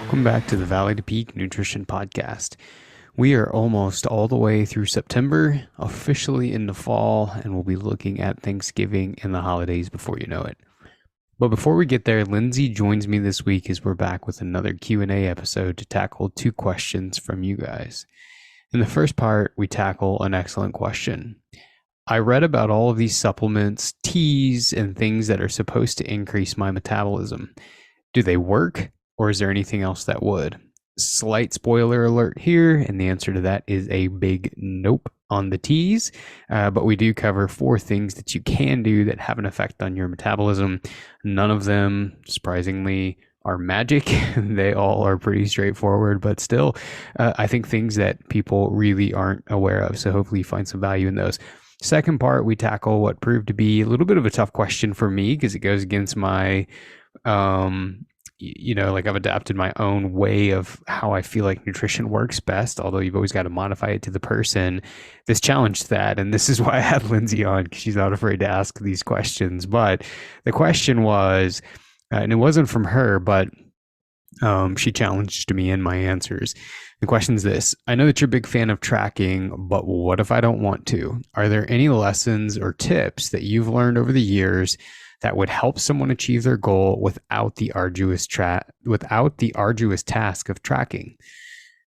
Welcome back to the Valley to Peak Nutrition Podcast. We are almost all the way through September, officially into fall, and we'll be looking at Thanksgiving and the holidays before you know it. But before we get there, Lindsay joins me this week as we're back with another Q&A episode to tackle two questions from you guys. In the first part, we tackle an excellent question. I read about all of these supplements, teas, and things that are supposed to increase my metabolism. Do they work? Or is there anything else that would? Slight spoiler alert here, and the answer to that is a big nope on the teas. But we do cover 4 things that you can do that have an effect on your metabolism. None of them, surprisingly, are magic. They all are pretty straightforward, but still, I think things that people really aren't aware of. So hopefully you find some value in those. Second part, we tackle what proved to be a little bit of a tough question for me because it goes against my like I've adapted my own way of how I feel like nutrition works best, although you've always got to modify it to the person. This challenged that, and this is why I had Lindsay on, because she's not afraid to ask these questions. But the question was, and it wasn't from her, but she challenged me in my answers. The question is this: I know that you're a big fan of tracking, but what if I don't want to? Are there any lessons or tips that you've learned over the years that would help someone achieve their goal without the arduous task of tracking?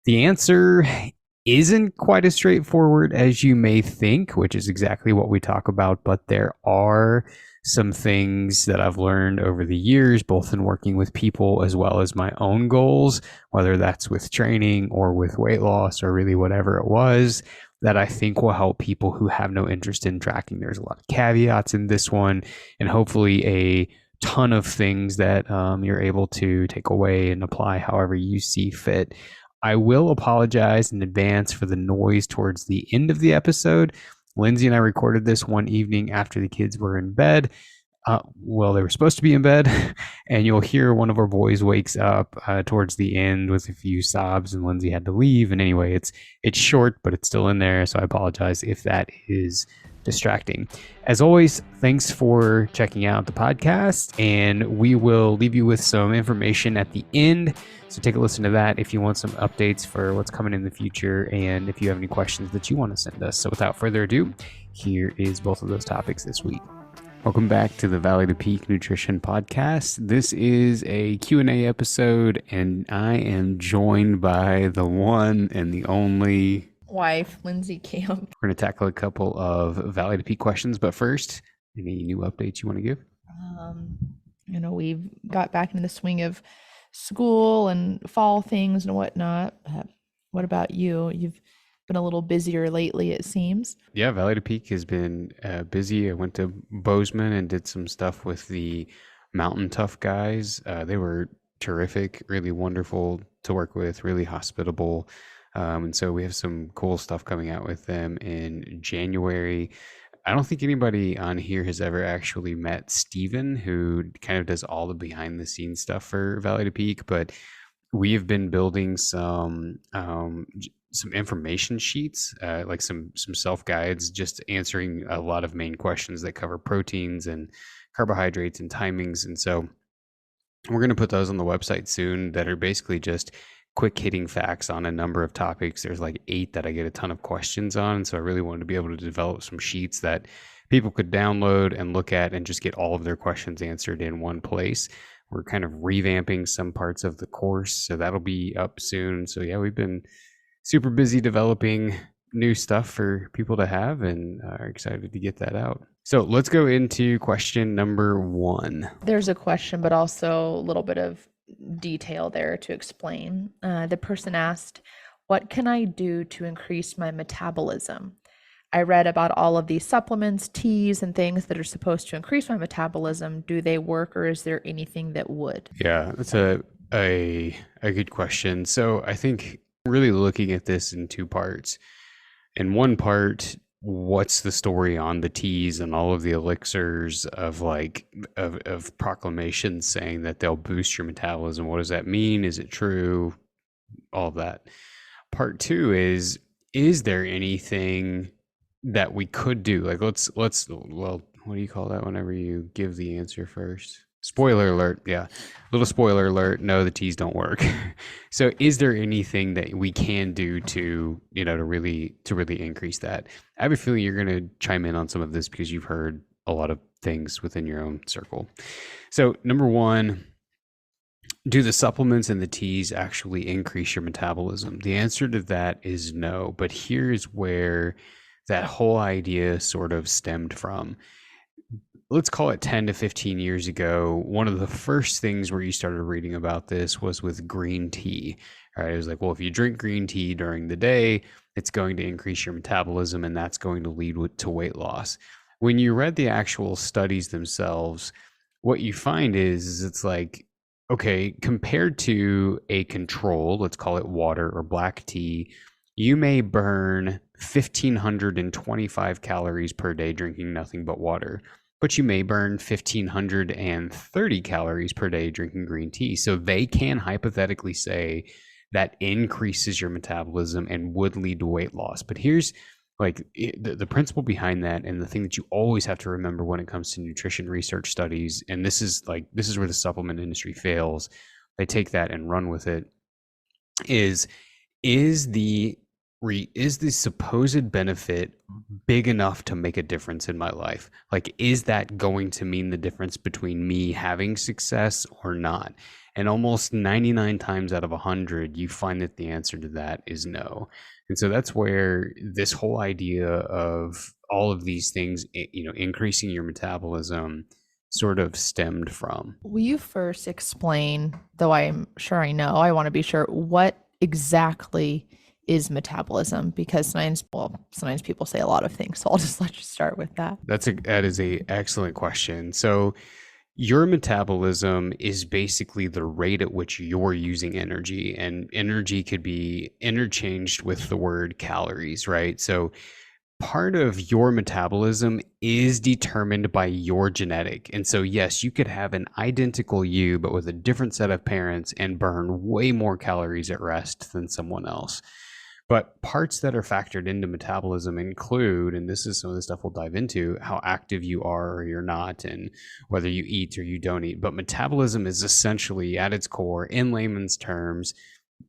The answer isn't quite as straightforward as you may think, which is exactly what we talk about, but there are some things that I've learned over the years, both in working with people as well as my own goals, whether that's with training or with weight loss or really whatever it was, that I think will help people who have no interest in tracking. There's a lot of caveats in this one, and hopefully a ton of things that you're able to take away and apply however you see fit. I will apologize in advance for the noise towards the end of the episode. Lindsay and I recorded this one evening after the kids were in bed. They were supposed to be in bed, and you'll hear one of our boys wakes up towards the end with a few sobs, and Lindsay had to leave. And anyway, it's short, but it's still in there, so I apologize if that is distracting. As always, thanks for checking out the podcast, and we will leave you with some information at the end. So take a listen to that if you want some updates for what's coming in the future, and if you have any questions that you want to send us. So without further ado, here is both of those topics this week. Welcome back to the Valley to Peak Nutrition Podcast. This is a Q&A episode, and I am joined by the one and the only wife, Lindsay Camp. We're going to tackle a couple of Valley to Peak questions, but first, any new updates you want to give? We've got back into the swing of school and fall things and whatnot. What about you? You've been a little busier lately, it seems. Yeah, Valley to Peak has been busy. I went to Bozeman and did some stuff with the Mountain Tough guys. They were terrific, really wonderful to work with, really hospitable. And so we have some cool stuff coming out with them in January. I don't think anybody on here has ever actually met Steven, who kind of does all the behind the scenes stuff for Valley to Peak, but we have been building some information sheets, like some self-guides, just answering a lot of main questions that cover proteins and carbohydrates and timings. And so we're going to put those on the website soon that are basically just quick hitting facts on a number of topics. There's like 8 that I get a ton of questions on. So I really wanted to be able to develop some sheets that people could download and look at and just get all of their questions answered in one place. We're kind of revamping some parts of the course, so that'll be up soon. So yeah, we've been super busy developing new stuff for people to have, and are excited to get that out. So let's go into question number 1. There's a question, but also a little bit of detail there to explain. The person asked, what can I do to increase my metabolism? I read about all of these supplements, teas, and things that are supposed to increase my metabolism. Do they work, or is there anything that would? Yeah, that's a good question. So I think really looking at this in 2 parts. In one part, what's the story on the teas and all of the elixirs of proclamations saying that they'll boost your metabolism? What does that mean? Is it true? All of that. Part 2 is there anything that we could do? Like let's what do you call that whenever you give the answer first? Spoiler alert. Yeah. Little spoiler alert. No, the teas don't work. So is there anything that we can do to, to really increase that? I have a feeling you're going to chime in on some of this because you've heard a lot of things within your own circle. So number one, do the supplements and the teas actually increase your metabolism? The answer to that is no. But here's where that whole idea sort of stemmed from. Let's call it 10 to 15 years ago, one of the first things where you started reading about this was with green tea. All right. It was like, well, if you drink green tea during the day, it's going to increase your metabolism and that's going to lead to weight loss. When you read the actual studies themselves, what you find is it's like, okay, compared to a control, let's call it water or black tea, you may burn 1,525 calories per day drinking nothing but water, but you may burn 1,530 calories per day drinking green tea. So they can hypothetically say that increases your metabolism and would lead to weight loss. But here's like the principle behind that, and the thing that you always have to remember when it comes to nutrition research studies, and this is where the supplement industry fails. They take that and run with it. Is the is the supposed benefit big enough to make a difference in my life? Like, is that going to mean the difference between me having success or not? And almost 99 times out of 100, you find that the answer to that is no. And so that's where this whole idea of all of these things, increasing your metabolism sort of stemmed from. Will you first explain, though I'm sure I know, I want to be sure, what exactly is metabolism? Because sometimes people say a lot of things, so I'll just let you start with that. That is a excellent question. So your metabolism is basically the rate at which you're using energy, and energy could be interchanged with the word calories, right? So part of your metabolism is determined by your genetic. And so, yes, you could have an identical you, but with a different set of parents and burn way more calories at rest than someone else. But parts that are factored into metabolism include, and this is some of the stuff we'll dive into, how active you are or you're not, and whether you eat or you don't eat. But metabolism is essentially, at its core, in layman's terms,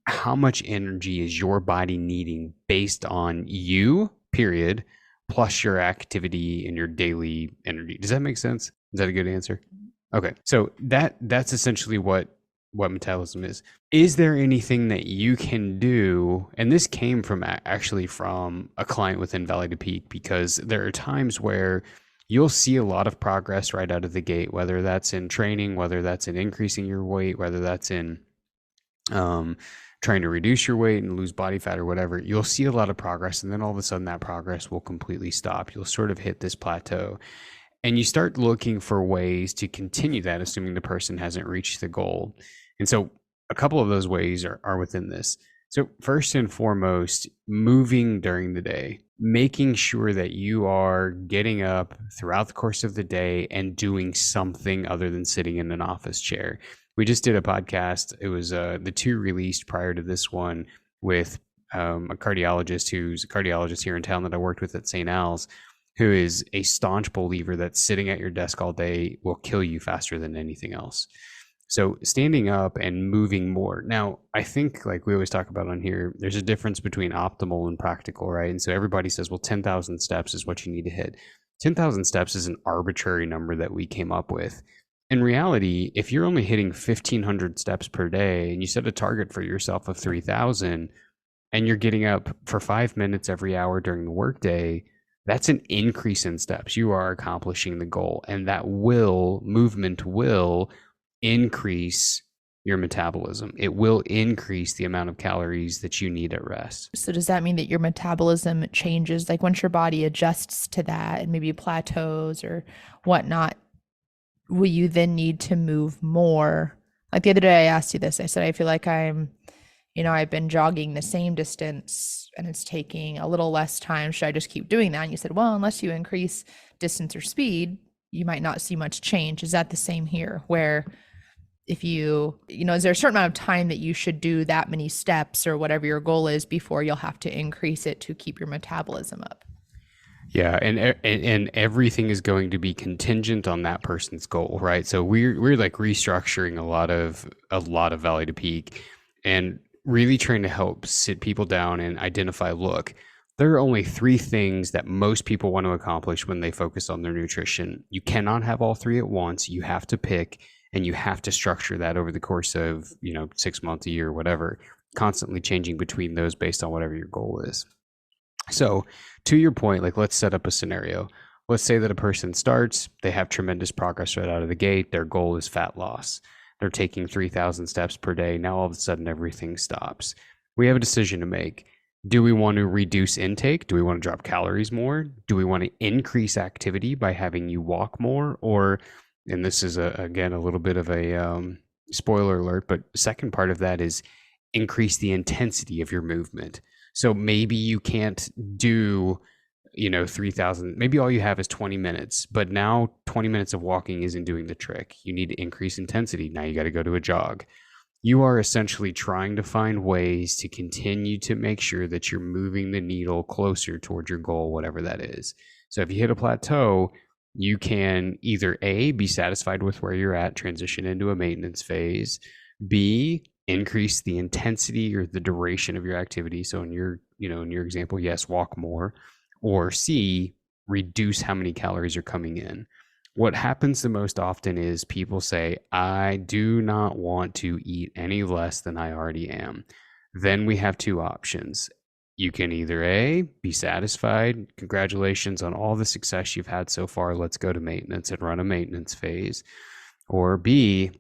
how much energy is your body needing based on you, period, plus your activity and your daily energy. Does that make sense? Is that a good answer? Okay. So that's essentially what metabolism is. Is there anything that you can do? And this came from actually from a client within Valley to Peak, because there are times where you'll see a lot of progress right out of the gate, whether that's in training, whether that's in increasing your weight, whether that's in trying to reduce your weight and lose body fat or whatever. You'll see a lot of progress, and then all of a sudden that progress will completely stop. You'll sort of hit this plateau, and you start looking for ways to continue that, assuming the person hasn't reached the goal. And so a couple of those ways are within this. So first and foremost, moving during the day, making sure that you are getting up throughout the course of the day and doing something other than sitting in an office chair. We just did a podcast. It was the two released prior to this one with a cardiologist who's a cardiologist here in town that I worked with at St. Al's, who is a staunch believer that sitting at your desk all day will kill you faster than anything else. So standing up and moving more. Now, I think, like we always talk about on here, there's a difference between optimal and practical, right? And so everybody says, well, 10,000 steps is what you need to hit. 10,000 steps is an arbitrary number that we came up with. In reality, if you're only hitting 1,500 steps per day and you set a target for yourself of 3,000 and you're getting up for 5 minutes every hour during the workday, that's an increase in steps. You are accomplishing the goal, and that movement will increase your metabolism. It will increase the amount of calories that you need at rest. So does that mean that your metabolism changes? Like once your body adjusts to that and maybe plateaus or whatnot, will you then need to move more? Like the other day I asked you this. I said, I feel like I've been jogging the same distance and it's taking a little less time. Should I just keep doing that? And you said, well, unless you increase distance or speed, you might not see much change. Is that the same here? Where if is there a certain amount of time that you should do that many steps or whatever your goal is before you'll have to increase it to keep your metabolism up? Yeah, and everything is going to be contingent on that person's goal, right? So we're like restructuring a lot of Valley to Peak, and really trying to help sit people down and identify. Look, there are only three things that most people want to accomplish when they focus on their nutrition. You cannot have all three at once. You have to pick, and you have to structure that over the course of 6 months, a year, whatever, constantly changing between those based on whatever your goal is. So, to your point, like let's set up a scenario. Let's say that a person starts, they have tremendous progress right out of the gate. Their goal is fat loss. They're taking 3,000 steps per day. Now, all of a sudden, everything stops. We have a decision to make. Do we want to reduce intake? Do we want to drop calories more? Do we want to increase activity by having you walk more? Or, and this is again a little bit of a spoiler alert, but second part of that is increase the intensity of your movement. So maybe you can't do 3,000. Maybe all you have is 20 minutes, but now 20 minutes of walking isn't doing the trick. You need to increase intensity. Now you got to go to a jog. You are essentially trying to find ways to continue to make sure that you're moving the needle closer towards your goal, whatever that is. So if you hit a plateau, you can either A, be satisfied with where you're at, transition into a maintenance phase, B, increase the intensity or the duration of your activity. So in your example, yes, walk more, or C, reduce how many calories are coming in. What happens the most often is people say, I do not want to eat any less than I already am. Then we have two options. You can either A, be satisfied. Congratulations on all the success you've had so far. Let's go to maintenance and run a maintenance phase. Or B,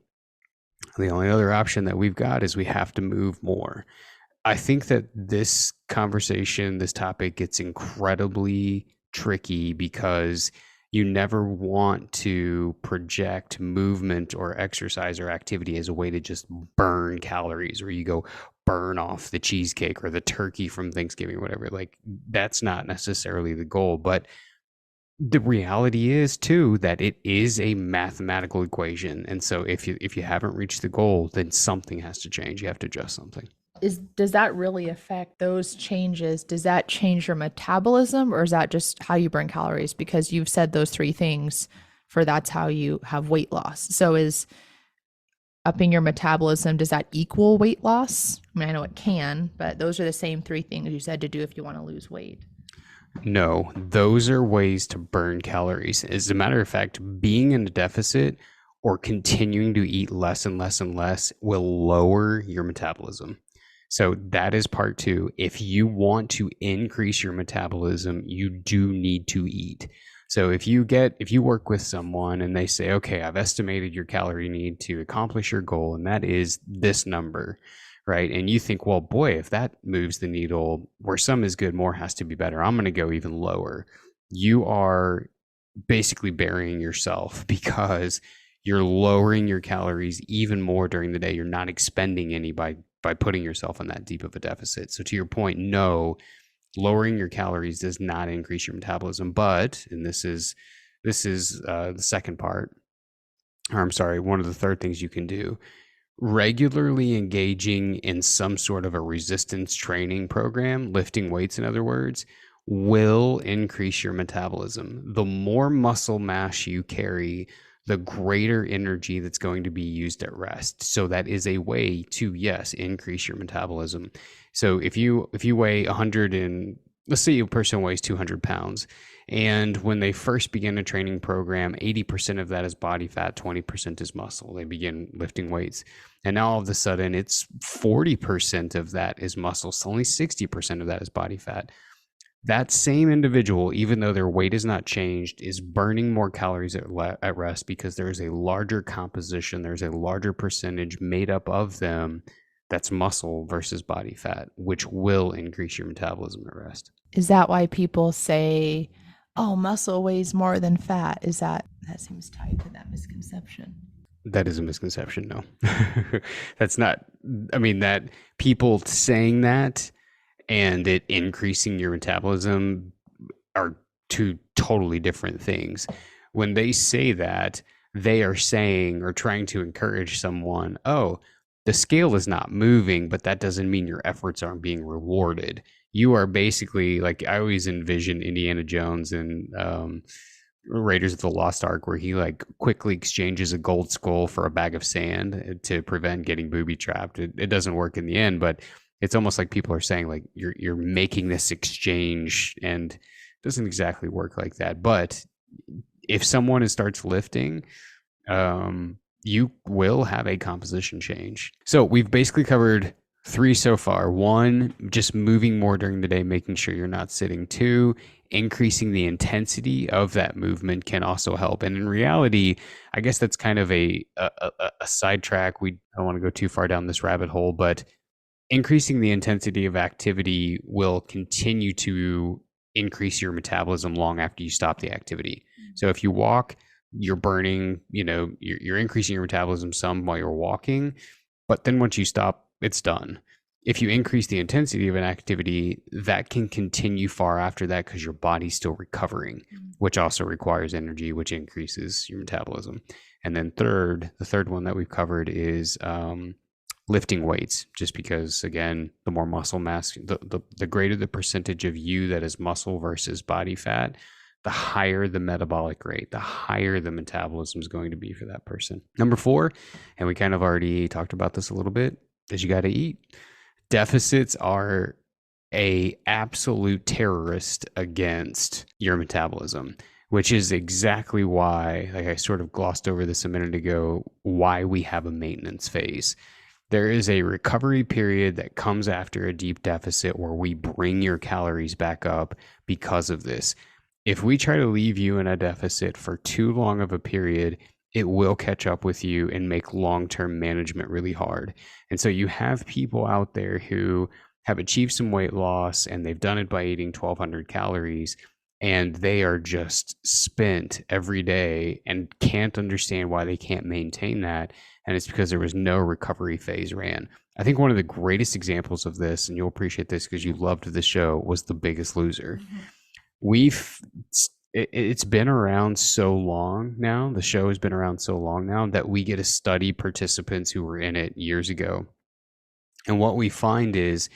the only other option that we've got is we have to move more. I think that this conversation, this topic gets incredibly tricky because you never want to project movement or exercise or activity as a way to just burn calories, or you go burn off the cheesecake or the turkey from Thanksgiving or whatever. Like that's not necessarily the goal, but the reality is too that it is a mathematical equation. And so if you haven't reached the goal, then something has to change. You have to adjust something. Does that really affect those changes? Does that change your metabolism, or is that just how you burn calories? Because you've said those three things for that's how you have weight loss. So is upping your metabolism, does that equal weight loss? I mean, I know it can, but those are the same three things you said to do if you want to lose weight. No, those are ways to burn calories. As a matter of fact, being in a deficit or continuing to eat less and less and less will lower your metabolism. So that is part two. If you want to increase your metabolism, you do need to eat. So if you work with someone and they say, okay, I've estimated your calorie need to accomplish your goal, and that is this number, right? And you think, well, boy, if that moves the needle, where some is good, more has to be better. I'm going to go even lower. You are basically burying yourself because you're lowering your calories even more during the day. You're not expending any by putting yourself in that deep of a deficit. So to your point, no, lowering your calories does not increase your metabolism. But, and this is the second part, or I'm sorry, one of the third things you can do, regularly engaging in some sort of a resistance training program, lifting weights, in other words, will increase your metabolism. The more muscle mass you carry, the greater energy that's going to be used at rest. So that is a way to, yes, increase your metabolism. So if you weigh 100 and let's say a person weighs 200 pounds, and when they first begin a training program, 80% of that is body fat, 20% is muscle. They begin lifting weights. And now all of a sudden it's 40% of that is muscle. So only 60% of that is body fat. That same individual, even though their weight is not changed, is burning more calories at rest because there's a larger composition, there's a larger percentage made up of them that's muscle versus body fat, which will increase your metabolism at rest. Is that why people say, oh, muscle weighs more than fat? That seems tied to that misconception? That is a misconception. No, that's not. I mean, that people saying that and it increasing your metabolism are two totally different things. When they say that, they are saying or trying to encourage someone, oh, the scale is not moving, but that doesn't mean your efforts aren't being rewarded. you are basically like, I always envision Indiana Jones and Raiders of the Lost Ark, where he like quickly exchanges a gold skull for a bag of sand to prevent getting booby trapped. It doesn't work in the end, but it's almost like people are saying like you're making this exchange, and it doesn't exactly work like that. But if someone starts lifting, you will have a composition change. So we've basically covered three so far. One, just moving more during the day, making sure you're not sitting. Two, increasing the intensity of that movement can also help. And in reality, I guess that's kind of a sidetrack. I don't want to go too far down this rabbit hole, but increasing the intensity of activity will continue to increase your metabolism long after you stop the activity. So if you walk, you're burning, you're increasing your metabolism some while you're walking, but then once you stop, it's done. If you increase the intensity of an activity, that can continue far after that because your body's still recovering, which also requires energy, which increases your metabolism. And then the third one that we've covered is lifting weights, just because, again, the more muscle mass, the greater the percentage of you that is muscle versus body fat, the higher the metabolic rate, the higher the metabolism is going to be for that person. Number 4, and we kind of already talked about this a little bit, is you got to eat. Deficits are a absolute terrorist against your metabolism, which is exactly why, like I sort of glossed over this a minute ago, why we have a maintenance phase. There is a recovery period that comes after a deep deficit where we bring your calories back up because of this. If we try to leave you in a deficit for too long of a period, it will catch up with you and make long-term management really hard. And so you have people out there who have achieved some weight loss and they've done it by eating 1,200 calories, and they are just spent every day and can't understand why they can't maintain that. And it's because there was no recovery phase ran. I think one of the greatest examples of this, and you'll appreciate this because you loved the show, was The Biggest Loser. It's been around so long now, the show has been around so long now, that we get to study participants who were in it years ago. And what we find is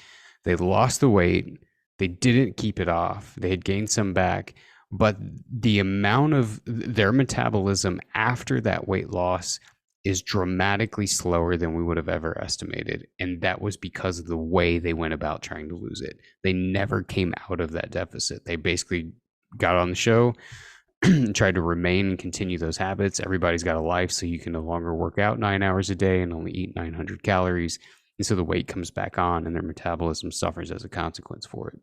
they lost the weight, they didn't keep it off, they had gained some back, but the amount of their metabolism after that weight loss is dramatically slower than we would have ever estimated. And that was because of the way they went about trying to lose it. They never came out of that deficit. They basically got on the show and tried to remain and continue those habits. Everybody's got a life, so you can no longer work out 9 hours a day and only eat 900 calories. And so the weight comes back on and their metabolism suffers as a consequence for it.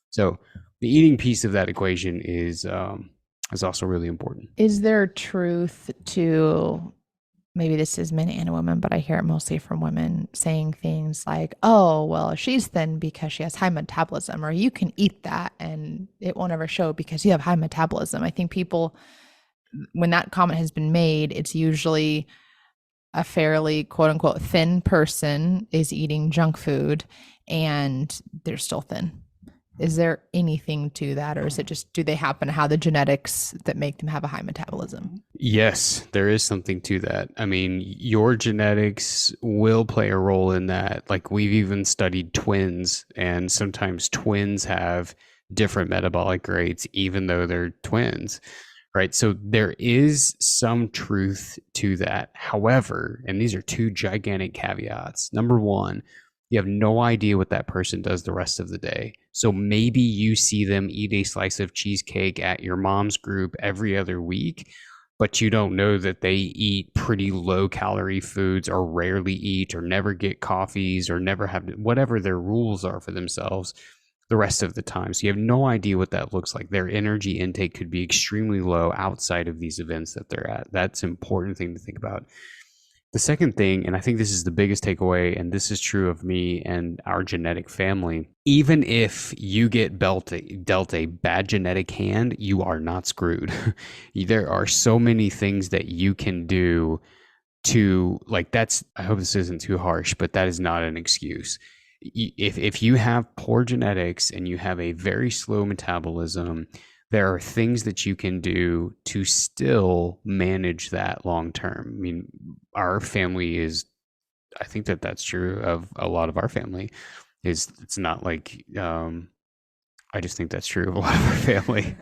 So the eating piece of that equation is also really important. Is there truth to, maybe this is men and women, but I hear it mostly from women saying things like, oh, well, she's thin because she has high metabolism, or you can eat that and it won't ever show because you have high metabolism. I think people, when that comment has been made, it's usually a fairly quote unquote thin person is eating junk food and they're still thin. Is there anything to that, or is it just, do they happen to have the genetics that make them have a high metabolism? Yes, there is something to that. I mean, your genetics will play a role in that. Like, we've even studied twins, and sometimes twins have different metabolic rates, even though they're twins, right? So there is some truth to that. However, and these are two gigantic caveats. Number one, you have no idea what that person does the rest of the day. So maybe you see them eat a slice of cheesecake at your mom's group every other week, but you don't know that they eat pretty low calorie foods, or rarely eat, or never get coffees, or never have whatever their rules are for themselves the rest of the time. So you have no idea what that looks like. Their energy intake could be extremely low outside of these events that they're at. That's an important thing to think about. The second thing, and I think this is the biggest takeaway, and this is true of me and our genetic family, even if you get dealt a bad genetic hand, you are not screwed. There are so many things that you can do to, like, that's, I hope this isn't too harsh, but that is not an excuse. If you have poor genetics and you have a very slow metabolism, there are things that you can do to still manage that long term. I mean, our family is, I think that that's true of a lot of our family. Is it's not like I just think that's true of a lot of our family.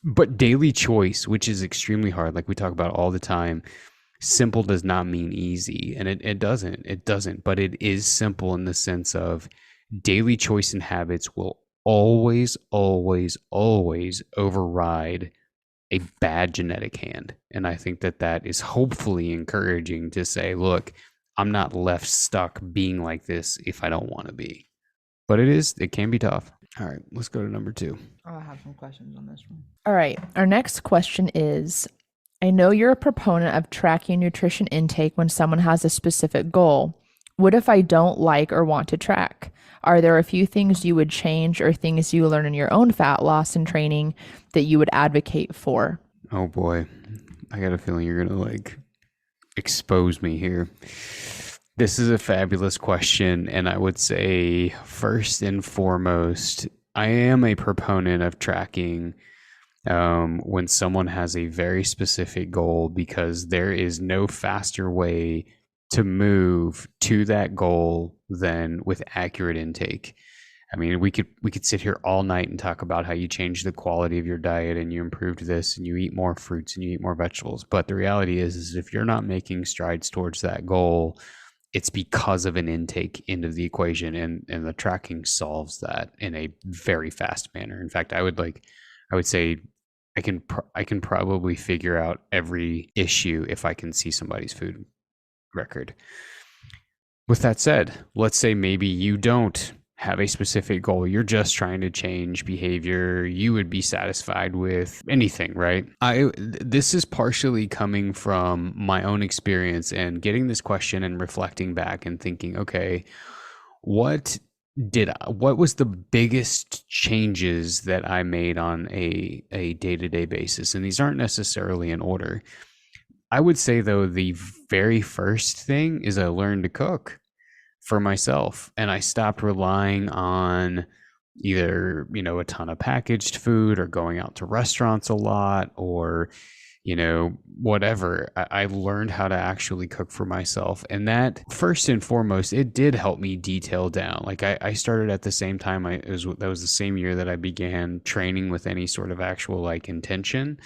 But daily choice, which is extremely hard, like we talk about all the time, simple does not mean easy. And it doesn't. It doesn't. But it is simple in the sense of daily choice and habits will always, always, always override a bad genetic hand. And I think that that is hopefully encouraging to say, look, I'm not left stuck being like this if I don't want to be. But it can be tough. All right, let's go to number 2. I'll have some questions on this one. All right. Our next question is, I know you're a proponent of tracking nutrition intake when someone has a specific goal. What if I don't like or want to track? Are there a few things you would change or things you learn in your own fat loss and training that you would advocate for? Oh boy, I got a feeling you're gonna like expose me here. This is a fabulous question, and I would say first and foremost, I am a proponent of tracking when someone has a very specific goal, because there is no faster way to move to that goal than with accurate intake. I mean, we could sit here all night and talk about how you change the quality of your diet and you improved this and you eat more fruits and you eat more vegetables. But the reality is if you're not making strides towards that goal, it's because of an intake into the equation, and the tracking solves that in a very fast manner. In fact, I would say I can probably figure out every issue if I can see somebody's food record. With that said, let's say maybe you don't have a specific goal. You're just trying to change behavior. You would be satisfied with anything, right? This is partially coming from my own experience and getting this question and reflecting back and thinking, okay, what was the biggest changes that I made on a day-to-day basis? And these aren't necessarily in order. I would say though, the very first thing is I learned to cook for myself, and I stopped relying on either, a ton of packaged food or going out to restaurants a lot or, whatever. I learned how to actually cook for myself. And that, first and foremost, it did help me detail down. Like I started at the same time. That was the same year that I began training with any sort of actual like intention.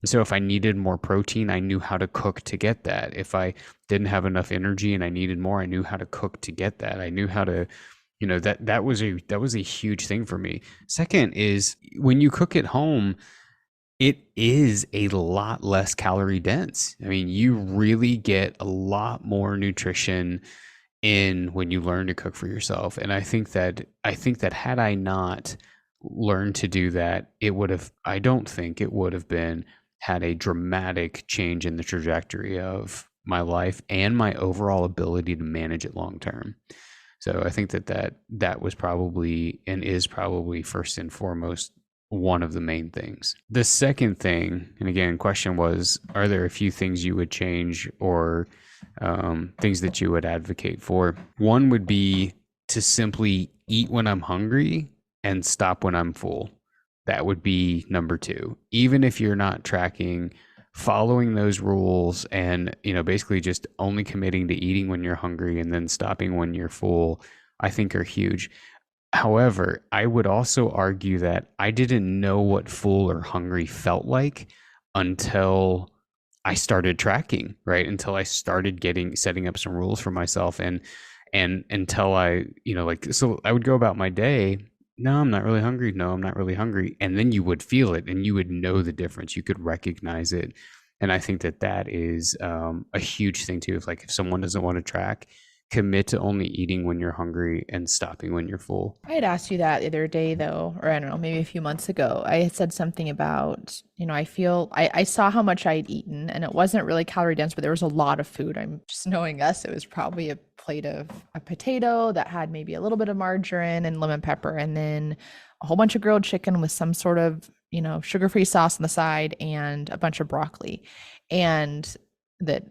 So if I needed more protein, I knew how to cook to get that. If I didn't have enough energy and I needed more, I knew how to cook to get that. I knew how to, that was a huge thing for me. Second is when you cook at home, it is a lot less calorie dense. I mean, you really get a lot more nutrition in when you learn to cook for yourself. And I think that had I not learned to do that, I don't think it would have been had a dramatic change in the trajectory of my life and my overall ability to manage it long term. So I think that was probably and is probably first and foremost one of the main things. The second thing, and again, question was, are there a few things you would change or things that you would advocate for? One would be to simply eat when I'm hungry and stop when I'm full. That would be number 2. Even if you're not tracking, following those rules and, basically just only committing to eating when you're hungry and then stopping when you're full, I think are huge. However, I would also argue that I didn't know what full or hungry felt like until I started tracking, right? Until I started setting up some rules for myself and until I, so I would go about my day. No, I'm not really hungry. No, I'm not really hungry. And then you would feel it and you would know the difference. You could recognize it. And I think that is a huge thing too. If someone doesn't want to track, commit to only eating when you're hungry and stopping when you're full. I had asked you that the other day, though, or I don't know, maybe a few months ago. I had said something about, I saw how much I'd eaten and it wasn't really calorie dense, but there was a lot of food. I'm just knowing us, it was probably a plate of a potato that had maybe a little bit of margarine and lemon pepper, and then a whole bunch of grilled chicken with some sort of, sugar-free sauce on the side and a bunch of broccoli. And that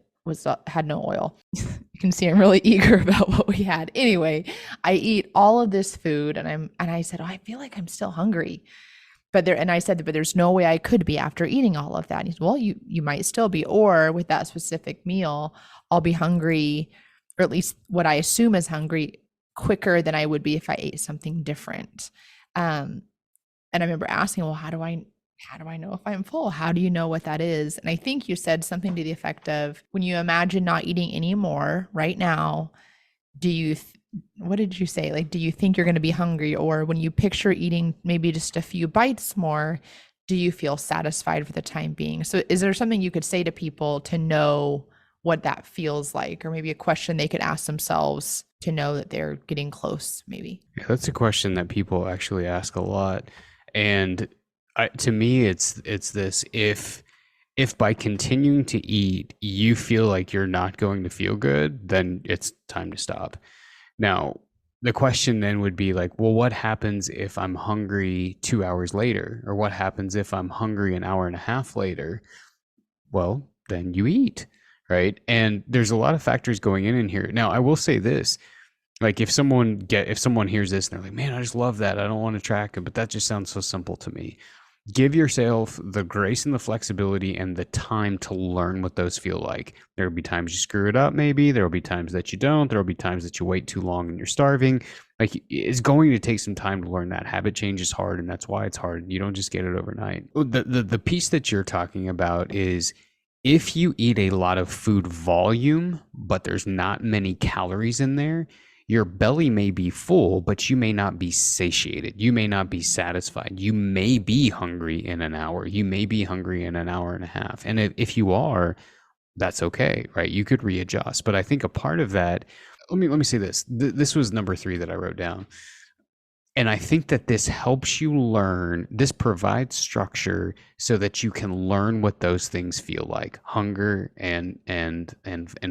had no oil. You can see I'm really eager about what we had. Anyway, I eat all of this food and I said, "Oh, I feel like I'm still hungry." But I said, "But there's no way I could be after eating all of that." And he said, "Well, you might still be, or with that specific meal, I'll be hungry, or at least what I assume is hungry quicker than I would be if I ate something different. And I remember asking, well, how do I know if I'm full? How do you know what that is? And I think you said something to the effect of, when you imagine not eating anymore right now, do you what did you say? Like, do you think you're going to be hungry? Or when you picture eating maybe just a few bites more, do you feel satisfied for the time being? So is there something you could say to people to know what that feels like, or maybe a question they could ask themselves to know that they're getting close, maybe? Yeah, that's a question that people actually ask a lot. And to me, it's this: if by continuing to eat you feel like you're not going to feel good, then it's time to stop. Now, the question then would be like, well, what happens if I'm hungry 2 hours later? Or what happens if I'm hungry an hour and a half later? Well, then you eat, right? And there's a lot of factors going in here. Now, I will say this: like if someone hears this and they're like, man, I just love that, I don't want to track it, but that just sounds so simple to me. Give yourself the grace and the flexibility and the time to learn what those feel like. There'll be times you screw it up, maybe. There'll be times that you don't. There'll be times that you wait too long and you're starving. Like, it's going to take some time to learn that. Habit change is hard, and that's why it's hard. You don't just get it overnight. The piece that you're talking about is, if you eat a lot of food volume, but there's not many calories in there, your belly may be full, but you may not be satiated. You may not be satisfied. You may be hungry in an hour. You may be hungry in an hour and a half. And if you are, that's okay, right? You could readjust. But I think a part of that, let me say this. This was number 3 that I wrote down. And I think that this helps you learn, this provides structure so that you can learn what those things feel like: hunger and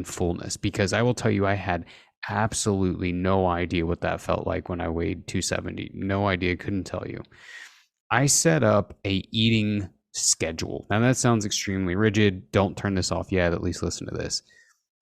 fullness. Because I will tell you, I had absolutely no idea what that felt like when I weighed 270. No idea, couldn't tell you. I set up a eating schedule. Now that sounds extremely rigid. Don't turn this off yet, at least listen to this.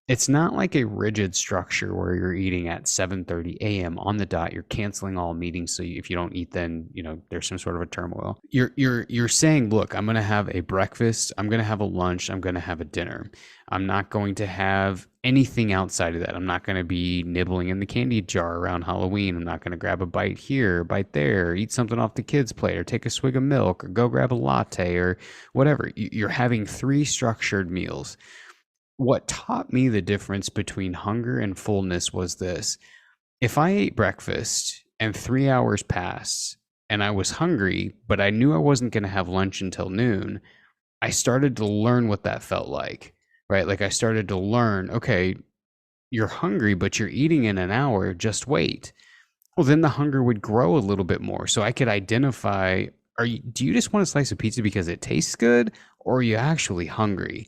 It's not like a rigid structure where you're eating at 7:30 a.m. on the dot. You're canceling all meetings, so if you don't eat, then there's some sort of a turmoil. You're saying, look, I'm going to have a breakfast, I'm going to have a lunch, I'm going to have a dinner. I'm not going to have anything outside of that. I'm not going to be nibbling in the candy jar around Halloween. I'm not going to grab a bite here, a bite there, eat something off the kids' plate, or take a swig of milk, or go grab a latte, or whatever. You're having 3 structured meals. What taught me the difference between hunger and fullness was this: if I ate breakfast and 3 hours passed and I was hungry, but I knew I wasn't going to have lunch until noon, I started to learn what that felt like, right? Like, I started to learn, okay, you're hungry, but you're eating in an hour, just wait. Well, then the hunger would grow a little bit more. So I could identify, do you just want a slice of pizza because it tastes good, or are you actually hungry?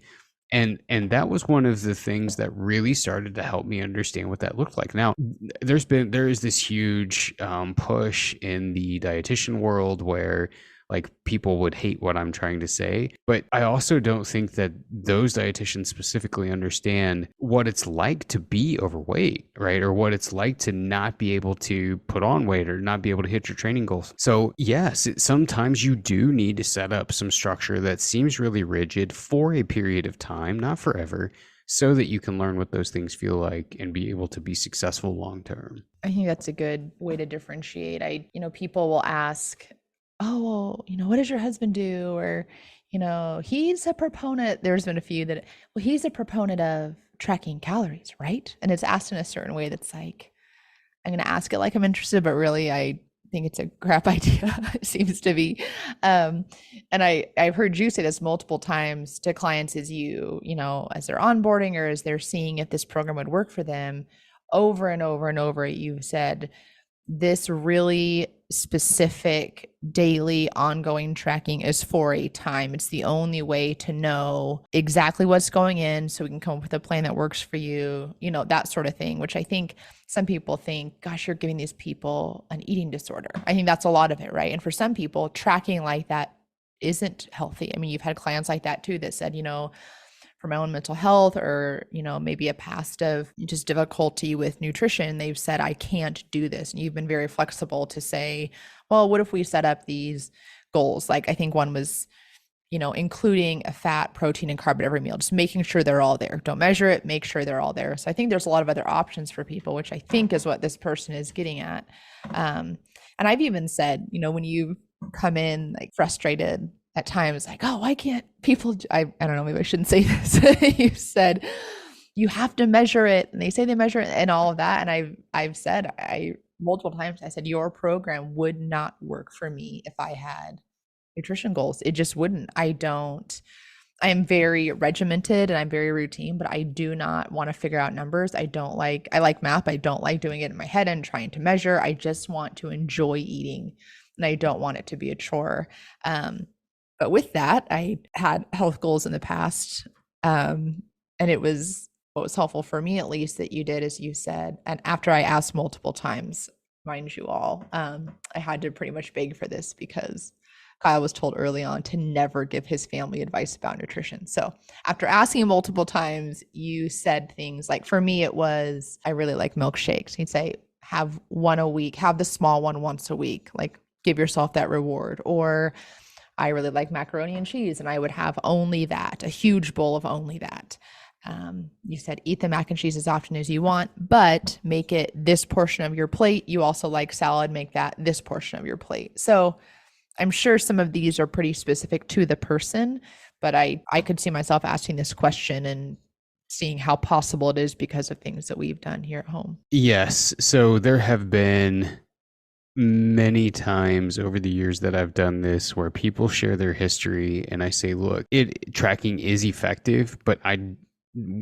And that was one of the things that really started to help me understand what that looked like. Now, there is this huge push in the dietitian world where, like, people would hate what I'm trying to say, but I also don't think that those dietitians specifically understand what it's like to be overweight, right? Or what it's like to not be able to put on weight or not be able to hit your training goals. So yes, sometimes you do need to set up some structure that seems really rigid for a period of time, not forever, so that you can learn what those things feel like and be able to be successful long term. I think that's a good way to differentiate. People will ask, oh, well, what does your husband do? Or, he's a proponent. There's been a few that, well, he's a proponent of tracking calories, right? And it's asked in a certain way that's like, I'm going to ask it like I'm interested, but really I think it's a crap idea. It seems to be. And I've heard you say this multiple times to clients as as they're onboarding or as they're seeing if this program would work for them. Over and over and over, you've said this really specific daily ongoing tracking is for a time. It's the only way to know exactly what's going in so we can come up with a plan that works for you, that sort of thing, which I think some people think, gosh, you're giving these people an eating disorder. I think that's a lot of it, right? And for some people, tracking like that isn't healthy. I mean, you've had clients like that too that said, for my own mental health or, maybe a past of just difficulty with nutrition, they've said, I can't do this. And you've been very flexible to say, well, what if we set up these goals? Like, I think one was including a fat, protein, and carb at every meal, just making sure they're all there. Don't measure it, make sure they're all there. So I think there's a lot of other options for people, which I think is what this person is getting at. And I've even said, when you come in like frustrated at times, like, oh, why can't people, I don't know, maybe I shouldn't say this. You said, you have to measure it. And they say they measure it and all of that. And I've said, multiple times, I said, your program would not work for me if I had nutrition goals. It just wouldn't. I am very regimented and I'm very routine, but I do not want to figure out numbers. I like math. I don't like doing it in my head and trying to measure. I just want to enjoy eating and I don't want it to be a chore. But with that, I had health goals in the past. And what was helpful for me, at least, that you did, as you said, and after I asked multiple times, mind you all, I had to pretty much beg for this because Kyle was told early on to never give his family advice about nutrition. So after asking multiple times, you said things like, for me, it was, I really like milkshakes. He'd say, have one a week, have the small one once a week, like give yourself that reward. Or I really like macaroni and cheese, and I would have only that, a huge bowl of only that. You said eat the mac and cheese as often as you want, but make it this portion of your plate. You also like salad, make that this portion of your plate. So I'm sure some of these are pretty specific to the person, but I could see myself asking this question and seeing how possible it is because of things that we've done here at home. Yes. So there have been many times over the years that I've done this where people share their history and I say, look, tracking is effective, but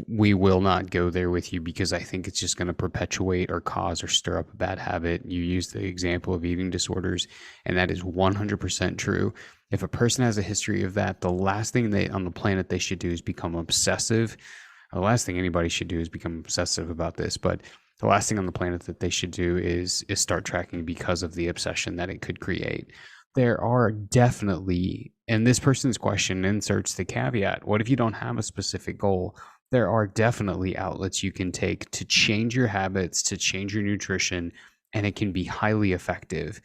we will not go there with you because I think it's just going to perpetuate or cause or stir up a bad habit. You use the example of eating disorders, and that is 100% true. If a person has a history of that, the last thing on the planet they should do is become obsessive. The last thing anybody should do is become obsessive about this, but the last thing on the planet that they should do is start tracking because of the obsession that it could create. There are definitely, and this person's question inserts the caveat, what if you don't have a specific goal? There are definitely outlets you can take to change your habits, to change your nutrition, and it can be highly effective.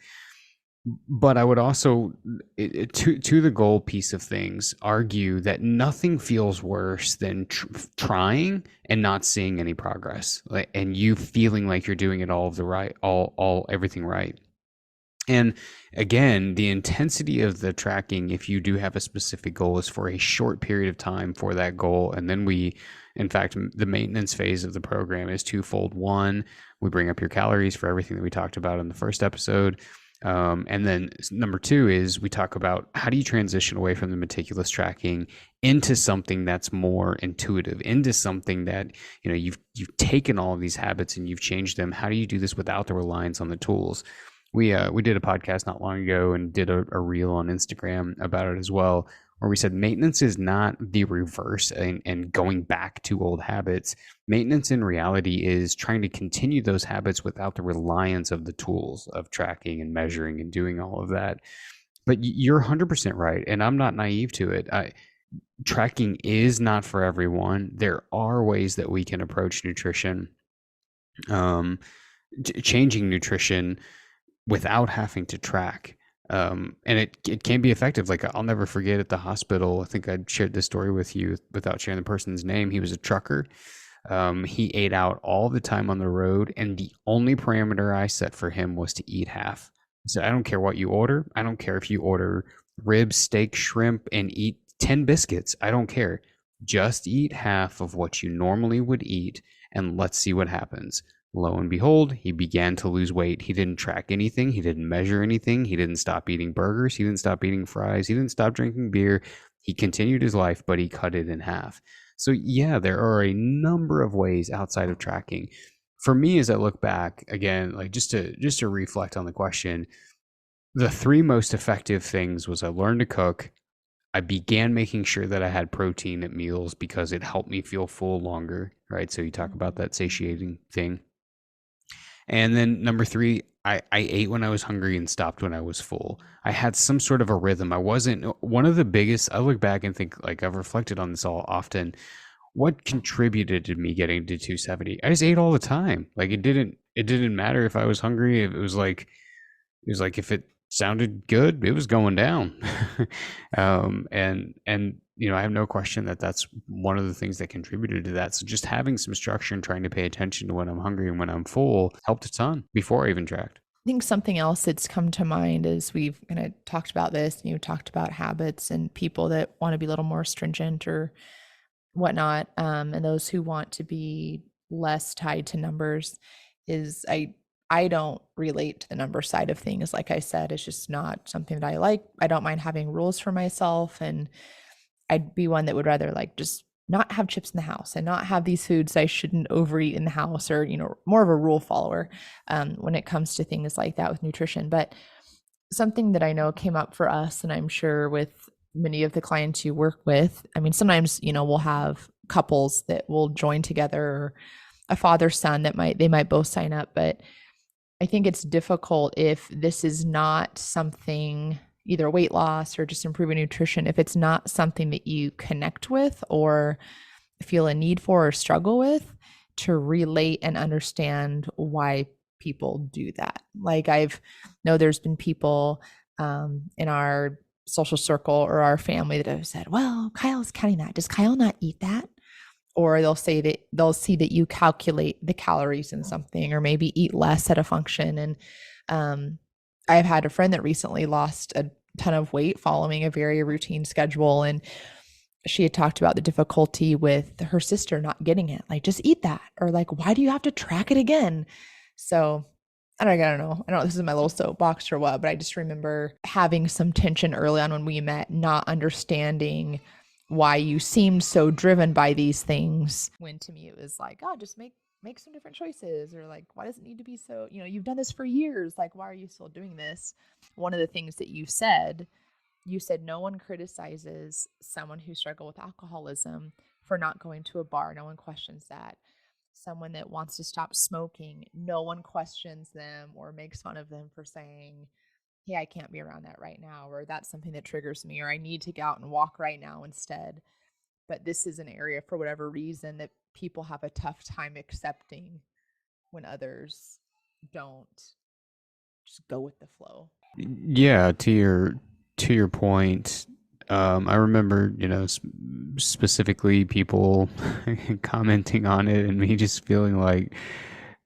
But I would also, to the goal piece of things, argue that nothing feels worse than trying and not seeing any progress, and you feeling like you're doing it everything right. And again, the intensity of the tracking, if you do have a specific goal, is for a short period of time for that goal. And then in fact, the maintenance phase of the program is twofold. One, we bring up your calories for everything that we talked about in the first episode. And then number two is we talk about how do you transition away from the meticulous tracking into something that's more intuitive, into something that, you've taken all of these habits and you've changed them. How do you do this without the reliance on the tools? We did a podcast not long ago and did a reel on Instagram about it as well, where we said maintenance is not the reverse and going back to old habits. Maintenance in reality is trying to continue those habits without the reliance of the tools of tracking and measuring and doing all of that. But you're 100% right, and I'm not naive to it. Tracking is not for everyone. There are ways that we can approach nutrition, changing nutrition without having to track. And it can be effective. Like, I'll never forget at the hospital, I think I shared this story with you without sharing the person's name. He was a trucker. He ate out all the time on the road, and the only parameter I set for him was to eat half. I said, I don't care what you order. I don't care if you order ribs, steak, shrimp, and eat 10 biscuits. I don't care. Just eat half of what you normally would eat, and let's see what happens. Lo and behold, he began to lose weight. He didn't track anything. He didn't measure anything. He didn't stop eating burgers. He didn't stop eating fries. He didn't stop drinking beer. He continued his life, but he cut it in half. So yeah, there are a number of ways outside of tracking. For me, as I look back again, like just to reflect on the question, the three most effective things was I learned to cook. I began making sure that I had protein at meals because it helped me feel full longer, right? So you talk about that satiating thing. And then number three, I ate when I was hungry and stopped when I was full. I had some sort of a rhythm. I wasn't one of the biggest. I look back and think, like, I've reflected on this all often. What contributed to me getting to 270? I just ate all the time. Like, it didn't matter if I was hungry. It was like if it sounded good. It was going down. And I have no question that that's one of the things that contributed to that. So just having some structure and trying to pay attention to when I'm hungry and when I'm full helped a ton before I even tracked. I think something else that's come to mind is we've kind of talked about this, and you talked about habits and people that want to be a little more stringent or whatnot, and those who want to be less tied to numbers. Is I don't relate to the number side of things. Like I said, it's just not something that I like. I don't mind having rules for myself, and I'd be one that would rather like just not have chips in the house and not have these foods I shouldn't overeat in the house, or more of a rule follower when it comes to things like that with nutrition. But something that I know came up for us, and I'm sure with many of the clients you work with, I mean, sometimes we'll have couples that will join together, or a father son that they might both sign up. But I think it's difficult if this is not something, either weight loss or just improving nutrition, if it's not something that you connect with or feel a need for or struggle with, to relate and understand why people do that. Like there's been people in our social circle or our family that have said, well, Kyle's counting that. Does Kyle not eat that? Or they'll say that they'll see that you calculate the calories in something, or maybe eat less at a function. And I've had a friend that recently lost a ton of weight following a very routine schedule. And she had talked about the difficulty with her sister not getting it. Like, just eat that. Or like, why do you have to track it again? So I don't know. I don't know if this is my little soapbox or what, but I just remember having some tension early on when we met, not understanding why you seemed so driven by these things, when to me it was like, oh, just make some different choices, or like, why does it need to be so, you've done this for years, like, why are you still doing this? One of the things that you said no one criticizes someone who struggled with alcoholism for not going to a bar. No one questions that. Someone that wants to stop smoking, no one questions them or makes fun of them for saying, hey, I can't be around that right now, or that's something that triggers me, or I need to get out and walk right now instead. But this is an area, for whatever reason, that people have a tough time accepting when others don't just go with the flow. Yeah, to your point, I remember, specifically people commenting on it and me just feeling like,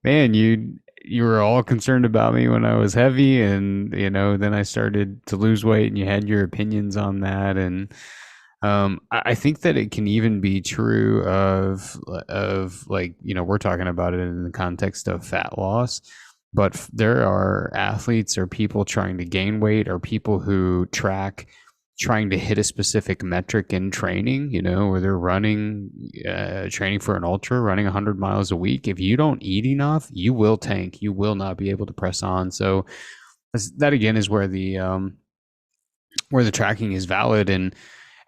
man, you were all concerned about me when I was heavy, and then I started to lose weight and you had your opinions on that. And I think that it can even be true of like, we're talking about it in the context of fat loss, but there are athletes or people trying to gain weight, or people who track trying to hit a specific metric in training, where they're running, training for an ultra, running 100 miles a week. If you don't eat enough, you will tank. You will not be able to press on. So that again is where the tracking is valid. And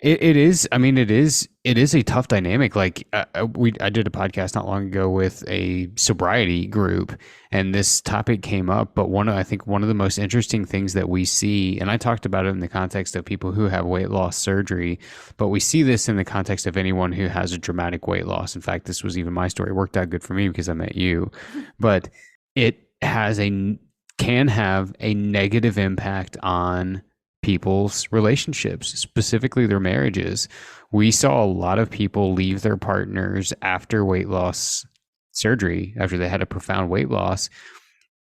it is. I mean, it is a tough dynamic. Like I did a podcast not long ago with a sobriety group, and this topic came up. But I think one of the most interesting things that we see, and I talked about it in the context of people who have weight loss surgery, but we see this in the context of anyone who has a dramatic weight loss. In fact, this was even my story. It worked out good for me because I met you, but it can have a negative impact on people's relationships, specifically their marriages. We saw a lot of people leave their partners after weight loss surgery, after they had a profound weight loss.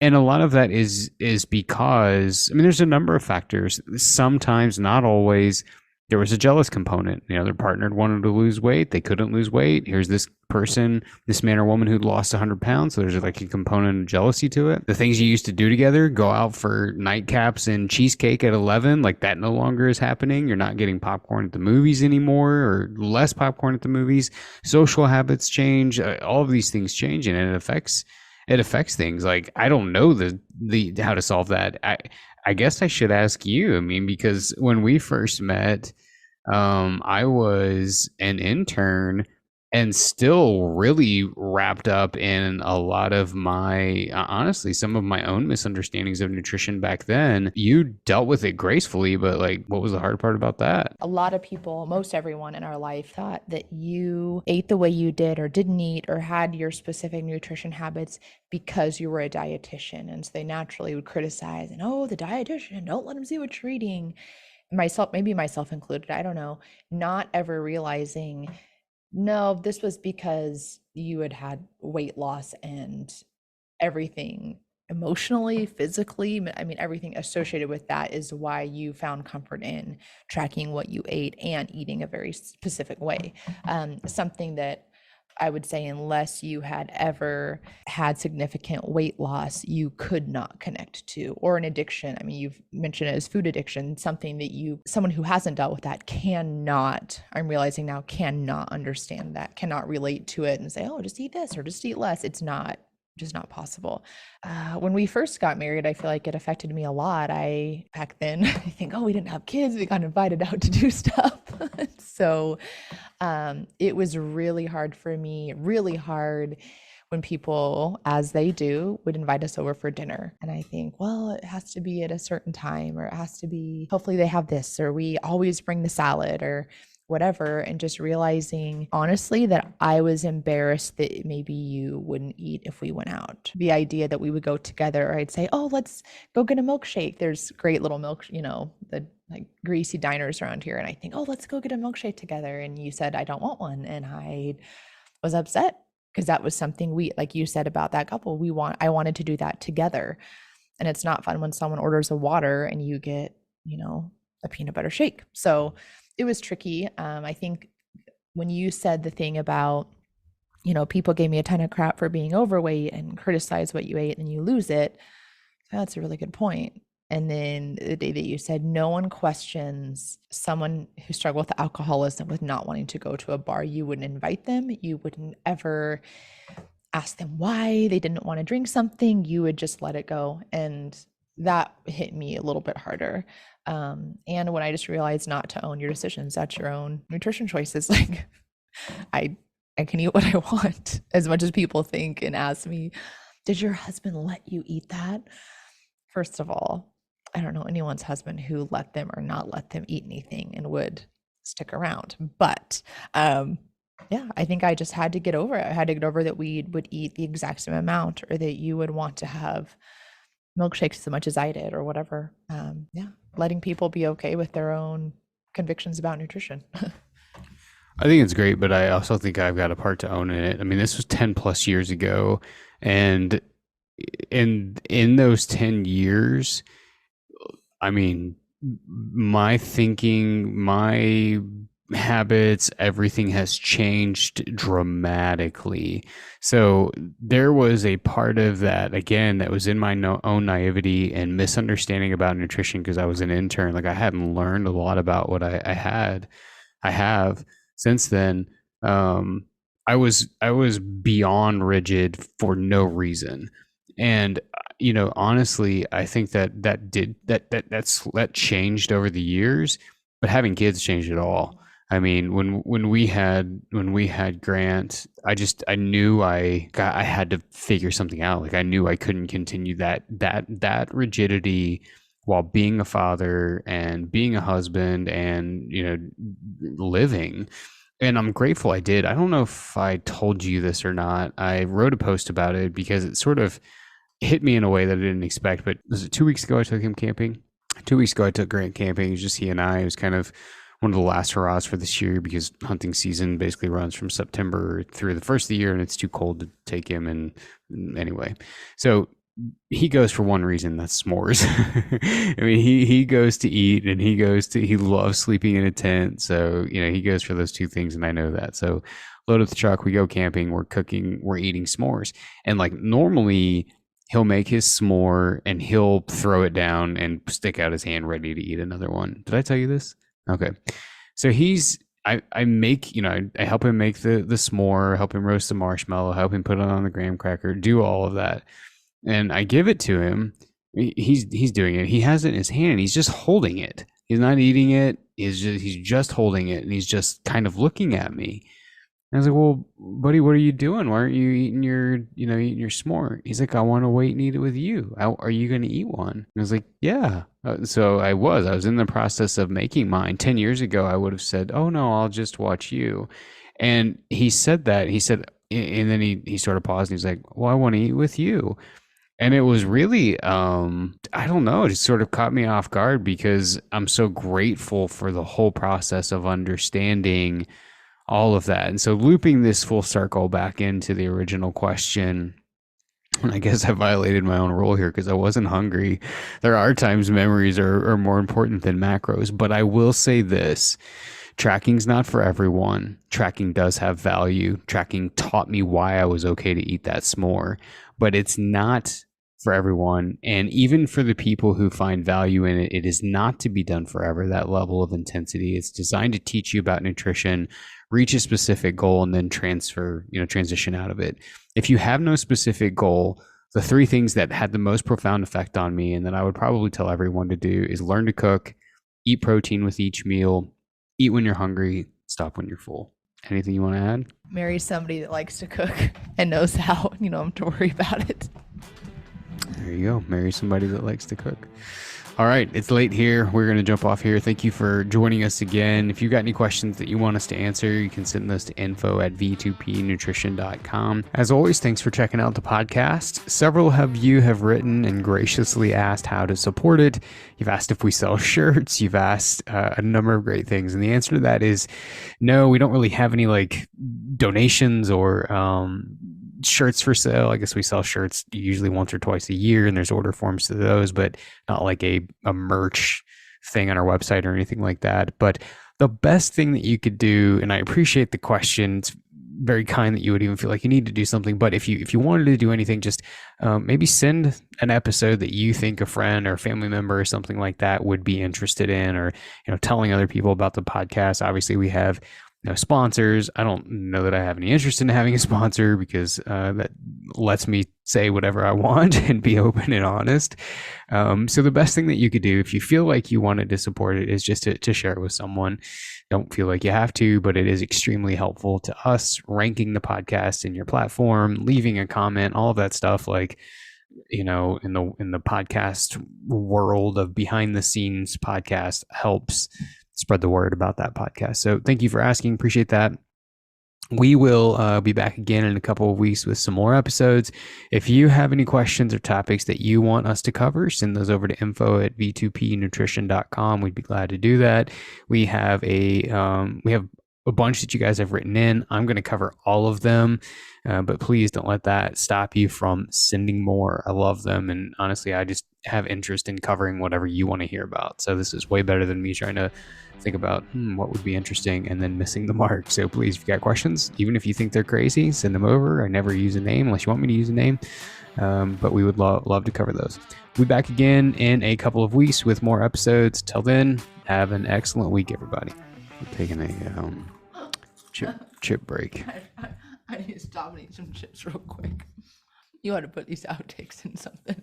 And a lot of that is because, I mean, there's a number of factors. Sometimes, not always, there was a jealous component. Their partner wanted to lose weight. They couldn't lose weight. Here's this person, this man or woman who'd lost 100 pounds. So there's like a component of jealousy to it. The things you used to do together, go out for nightcaps and cheesecake at 11, like that no longer is happening. You're not getting popcorn at the movies anymore, or less popcorn at the movies. Social habits change. All of these things change, and it affects things. Like, I don't know the how to solve that. I guess I should ask you. I mean, because when we first met, I was an intern and still really wrapped up in a lot of my honestly some of my own misunderstandings of nutrition back then. You dealt with it gracefully, but like, what was the hard part about that? A lot of people, most everyone in our life, thought that you ate the way you did or didn't eat or had your specific nutrition habits because you were a dietitian. And so they naturally would criticize and, oh, the dietitian, don't let them see what you're eating. Myself, maybe myself included, I don't know, not ever realizing, no, this was because you had had weight loss and everything emotionally, physically. I mean, everything associated with that is why you found comfort in tracking what you ate and eating a very specific way. Something that I would say, unless you had ever had significant weight loss, you could not connect to, or an addiction. I mean, you've mentioned it as food addiction, something that someone who hasn't dealt with that cannot, I'm realizing now, cannot understand that, cannot relate to it and say, oh, just eat this or just eat less. It's not, just not possible. When we first got married, I feel like it affected me a lot. Back then, I think, oh, we didn't have kids. We got invited out to do stuff. So it was really hard for me, really hard when people, as they do, would invite us over for dinner. And I think, well, it has to be at a certain time, or it has to be, hopefully they have this, or we always bring the salad or whatever. And just realizing, honestly, that I was embarrassed that maybe you wouldn't eat if we went out. The idea that we would go together, or I'd say, oh, let's go get a milkshake. There's great little milk, the like greasy diners around here. And I think, oh, let's go get a milkshake together. And you said, I don't want one. And I was upset because that was something we, like you said about that couple, I wanted to do that together. And it's not fun when someone orders a water and you get, a peanut butter shake. So it was tricky. I think when you said the thing about, people gave me a ton of crap for being overweight and criticize what you ate and you lose it. That's a really good point. And then the day that you said no one questions someone who struggled with alcoholism, with not wanting to go to a bar, you wouldn't invite them. You wouldn't ever ask them why they didn't want to drink something. You would just let it go. And that hit me a little bit harder. And when I just realized not to own your decisions, that's your own nutrition choices. Like I can eat what I want, as much as people think and ask me, did your husband let you eat that? First of all, I don't know anyone's husband who let them or not let them eat anything and would stick around. But yeah, I think I just had to get over it. I had to get over that we would eat the exact same amount, or that you would want to have milkshakes as much as I did, or whatever. Yeah, letting people be okay with their own convictions about nutrition. I think it's great, but I also think I've got a part to own in it. I mean, this was 10 plus years ago, and in those 10 years, I mean, my thinking, my habits, everything has changed dramatically. So there was a part of that, again, that was in my own naivety and misunderstanding about nutrition, because I was an intern. Like, I hadn't learned a lot about what I have since then. I was beyond rigid for no reason. And honestly, I think that changed over the years, but having kids changed it all. I mean, when we had Grant, I knew I had to figure something out. Like, I knew I couldn't continue that rigidity while being a father and being a husband and living. And I'm grateful I did. I don't know if I told you this or not. I wrote a post about it because it sort of hit me in a way that I didn't expect. But was it 2 weeks ago I took him camping? 2 weeks ago I took Grant camping. It was just he and I. It was kind of one of the last hurrahs for this year, because hunting season basically runs from September through the first of the year, and it's too cold to take him. And anyway, so he goes for one reason, that's s'mores. I mean, he goes to eat, and he loves sleeping in a tent. So, he goes for those two things, and I know that. So load up the truck, we go camping, we're cooking, we're eating s'mores. And like, normally he'll make his s'more and he'll throw it down and stick out his hand ready to eat another one. Did I tell you this? Okay. So I make, I help him make the s'more, help him roast the marshmallow, help him put it on the graham cracker, do all of that. And I give it to him. He's doing it. He has it in his hand. He's just holding it. He's not eating it. He's just holding it, and he's just kind of looking at me. I was like, well, buddy, what are you doing? Why aren't you eating eating your s'more? He's like, I want to wait and eat it with you. Are you going to eat one? And I was like, yeah. So I was in the process of making mine. 10 years ago, I would have said, oh no, I'll just watch you. And he said that. He said, and then he sort of paused and he's like, well, I want to eat with you. And it was really, I don't know, it just sort of caught me off guard because I'm so grateful for the whole process of understanding all of that. And so looping this full circle back into the original question, and I guess I violated my own rule here because I wasn't hungry. There are times memories are more important than macros, but I will say this. Tracking's not for everyone. Tracking does have value. Tracking taught me why I was okay to eat that s'more, but it's not for everyone. And even for the people who find value in it, it is not to be done forever, that level of intensity. It's designed to teach you about nutrition, reach a specific goal, and then transition out of it. If you have no specific goal, the three things that had the most profound effect on me and that I would probably tell everyone to do is learn to cook, eat protein with each meal, eat when you're hungry, stop when you're full. Anything you want to add? Marry somebody that likes to cook and knows how. You don't have to worry about it. There you go. Marry somebody that likes to cook. All right, it's late here. We're going to jump off here. Thank you for joining us again. If you've got any questions that you want us to answer, you can send those to info@v2pnutrition.com. As always, thanks for checking out the podcast. Several of you have written and graciously asked how to support it. You've asked if we sell shirts. You've asked a number of great things. And the answer to that is no, we don't really have any donations or shirts for sale. I guess we sell shirts usually once or twice a year, and there's order forms to those, but not like a merch thing on our website or anything like that. But the best thing that you could do, and I appreciate the question, it's very kind that you would even feel like you need to do something, but if you wanted to do anything, just maybe send an episode that you think a friend or family member or something like that would be interested in, or telling other people about the podcast. Obviously we have sponsors. I don't know that I have any interest in having a sponsor because that lets me say whatever I want and be open and honest. So the best thing that you could do if you feel like you wanted to support it is just to share it with someone. Don't feel like you have to, but it is extremely helpful to us, ranking the podcast in your platform, leaving a comment, all of that stuff. In the podcast world of behind the scenes podcast helps spread the word about that podcast. So thank you for asking. Appreciate that. We will be back again in a couple of weeks with some more episodes. If you have any questions or topics that you want us to cover, send those over to info@v2pnutrition.com. We'd be glad to do that. We have a bunch that you guys have written in. I'm going to cover all of them, but please don't let that stop you from sending more. I love them, and honestly, I just have interest in covering whatever you want to hear about. So this is way better than me trying to think about what would be interesting and then missing the mark. So please, if you got questions, even if you think they're crazy, send them over. I never use a name unless you want me to use a name, but we would love to cover those. We'll be back again in a couple of weeks with more episodes. Till then, have an excellent week, everybody. We're taking a chip break. I need to stop and eat some chips real quick. You ought to put these outtakes in something.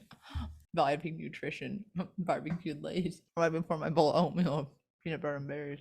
Vibing nutrition, barbecued Lay's right before my bowl of oatmeal, peanut butter and berries.